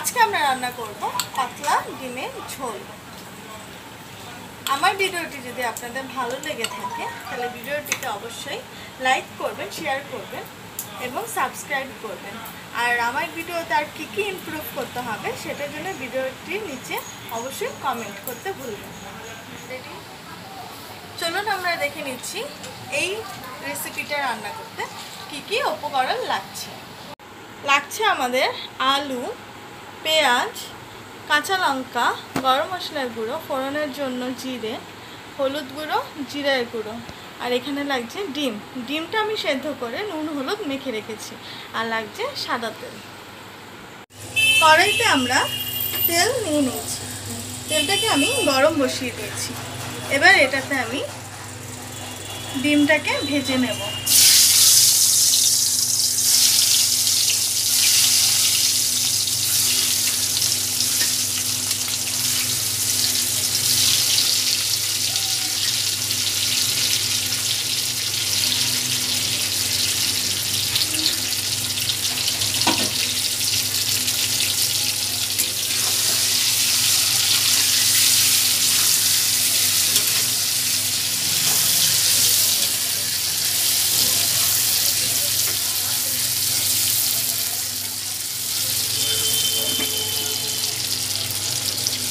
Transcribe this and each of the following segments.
আজকে আমরা রান্না করব পাতলা ডিমের ঝোল। আমার ভিডিওটি যদি আপনাদের ভালো লেগে থাকে তাহলে ভিডিওটিকে অবশ্যই লাইক করবেন, শেয়ার করবেন এবং সাবস্ক্রাইব করবেন। আর আমার ভিডিওতে আর কী কী ইমপ্রুভ করতে হবে সেটার জন্য ভিডিওটির নিচে অবশ্যই কমেন্ট করতে ভুলবেন না। চলুন আমরা দেখে নিচ্ছি এই রেসিপিটা রান্না করতে কী কী উপকরণ লাগছে আমাদের আলু, পেঁয়াজ, কাঁচা লঙ্কা, গরম মশলার গুঁড়ো, ফোড়নের জন্য জিরে, হলুদ গুঁড়ো, জিরার গুঁড়ো, আর এখানে লাগছে ডিমটা আমি সেদ্ধ করে নুন হলুদ মেখে রেখেছি, আর লাগছে সাদা তেল। কড়াইতে আমরা তেল নিয়ে নিয়েছি, তেলটাকে আমি গরম বসিয়ে দিয়েছি। এবার এটাতে আমি ডিমটাকে ভেজে নেব।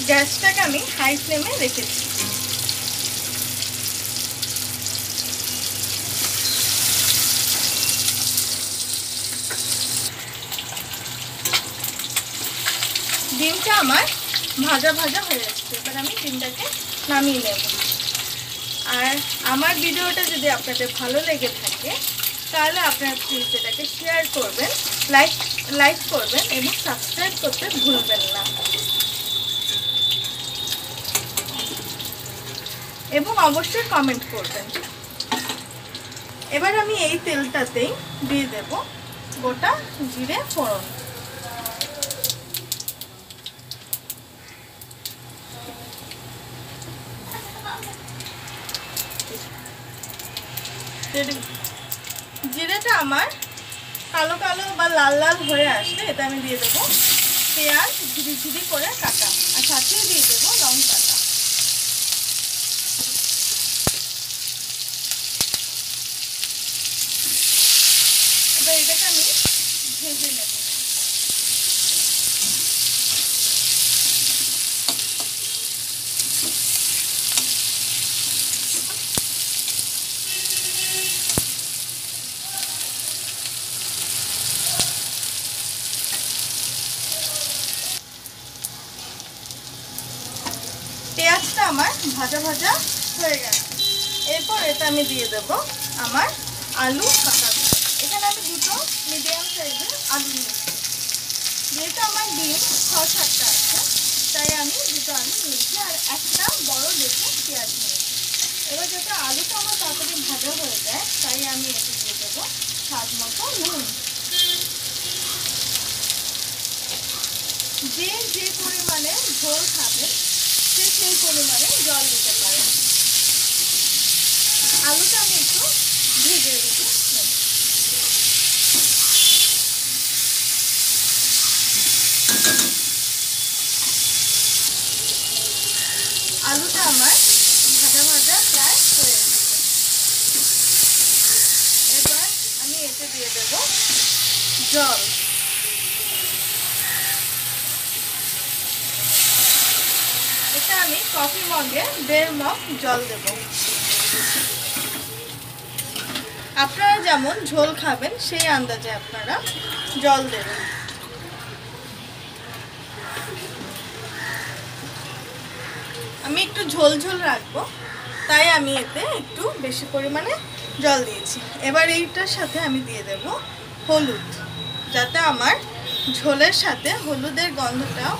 গ্যাসটাকে আমি হাই ফ্লেমে রেখেছি। ডিমটা আমার ভাজা ভাজা হয়ে যাচ্ছে, এবার আমি ডিমটাকে নামিয়ে নেব। আর আমার ভিডিওটা যদি আপনাদের ভালো লেগে থাকে তাহলে আপনারা প্লিজ এটাকে শেয়ার করবেন, লাইক করবেন এবং সাবস্ক্রাইব করতে ভুলবেন না, এবং অবশ্যই কমেন্ট করবেন। এবার আমি এই তেলটাতেই দিয়ে দেব গোটা জিরে ফোড়ন। জিরেটা আমার কালো কালো বা লাল লাল হয়ে আসলে এটা আমি দিয়ে দেবো পেঁয়াজ ঝিরি ঝিরি করে কাটা, আর সাথে দিয়ে দেবো লঙ্কাটা। এবার এটাকে আমি ভেজে নেব। পেঁয়াজটা আমার ভাজা ভাজা হয়ে গেছে। এরপর এটা আমি দিয়ে দেব আমার আলু কাটা। এখানে আমি দুটো মিডিয়াম সাইজের আলু নিয়েছি, যেহেতু আমার ডিম 6-7টা আছে তাই আমি দুটো আলু নিয়েছি, আর একটা বড় দেখে পেঁয়াজ নিয়েছি। এবার যাতে আলুটা আমার তাড়াতাড়ি ভাজা হয়ে যায় তাই আমি এতে দিয়ে দেবো স্বাদ মতো নুন। যে পরিমাণে ঝোল খাবেন সেই পরিমাণে জল দিতে পারেন। আলুটা আমি একটু ভেজে রেখে নেব। আলুটা আমার ভাজা ভাজা প্রায় হয়ে গেছে। এবার আমি এতে দিয়ে দেব জল। এটা আমি কফি মগে 1.5 মগ জল দেব। আপনারা যেমন ঝোল খাবেন সেই আন্দাজে আপনারা জল দেবেন। আমি একটু ঝোল ঝোল রাখবো তাই আমি এতে একটু বেশি পরিমাণে জল দিয়েছি। এবার এইটার সাথে আমি দিয়ে দেব হলুদ, যাতে আমার ঝোলের সাথে হলুদের গন্ধটাও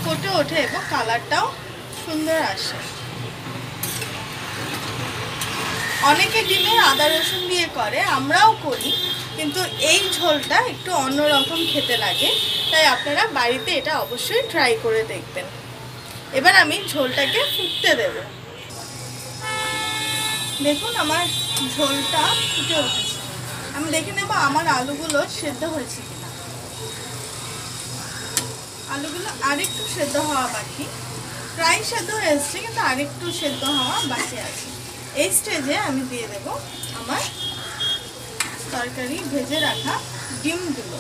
ফুটে ওঠে এবং কালারটাও সুন্দর আসে। অনেকে ডিমে আদা রসুন দিয়ে করে, আমরাও করি, কিন্তু এই ঝোলটা একটু অন্যরকম খেতে লাগে, তাই আপনারা বাড়িতে এটা অবশ্যই ট্রাই করে দেখবেন। এবার আমি ঝোলটাকে ফুটতে দেব। দেখুন আমার ঝোলটা ফুটে উঠেছে। আমি দেখে নেব আমার আলুগুলো সেদ্ধ হয়েছে কিনা। আলুগুলো আরেকটু সেদ্ধ হওয়া বাকি, প্রায় সেদ্ধ হয়ে এসছে কিন্তু আরেকটু সেদ্ধ হওয়া বাকি আছে। এই স্টেজে আমি দিয়ে দেব আমার তরকারি ভেজে রাখা ডিমগুলো।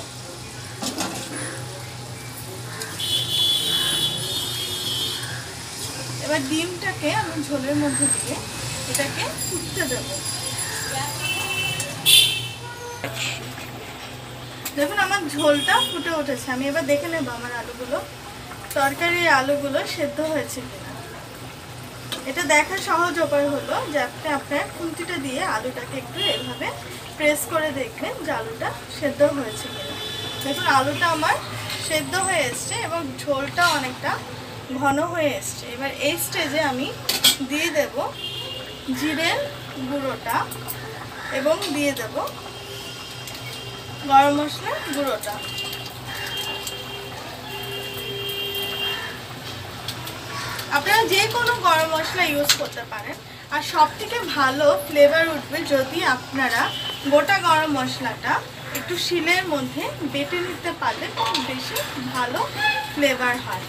এবার ডিমটাকে আমি ঝোলের মধ্যে দিয়ে এটাকে ফুটতে দেব। দেখুন আমার ঝোলটা ফুটে উঠেছে। আমি এবার দেখে নেব আমার আলুগুলো, তরকারির আলুগুলো সেদ্ধ হয়েছে কিনা। এটা দেখার সহজ উপায় হলো যে আপনি আপনার খুন্তিটা দিয়ে আলুটাকে একটু এভাবে প্রেস করে দেখবেন যে আলুটা সেদ্ধ হয়েছে কিনা। দেখুন আলুটা আমার সেদ্ধ হয়ে এসছে এবং ঝোলটা অনেকটা ঘন হয়ে এসছে। এবার এই স্টেজে আমি দিয়ে দেব জিরের গুঁড়োটা এবং দিয়ে দেব গরম মশলার গুঁড়োটা। আপনারা যে কোনো গরম মশলা ইউজ করতে পারেন। আর সবথেকে ভালো ফ্লেভার উঠবে যদি আপনারা গোটা গরম মশলাটা একটু শিলের মধ্যে বেটে নিতে পারলে খুব বেশি ভালো ফ্লেভার হয়।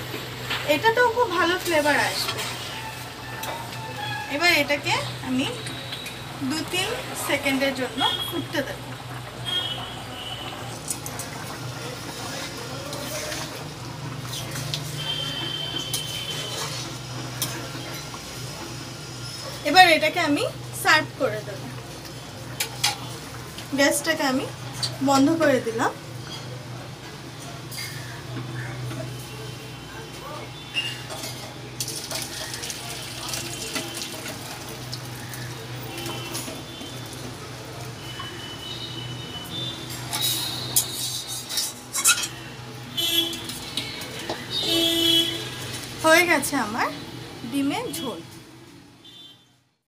এটাতেও খুব ভালো ফ্লেভার আসবে। এবার এটাকে আমি 2-3 সেকেন্ডের জন্য ফুটতে দেব। এবার এটাকে আমি সার্ভ করে দেব। গ্যাসটাকে আমি বন্ধ করে দিলাম। হয়ে গেছে আমার ডিমের ঝোল।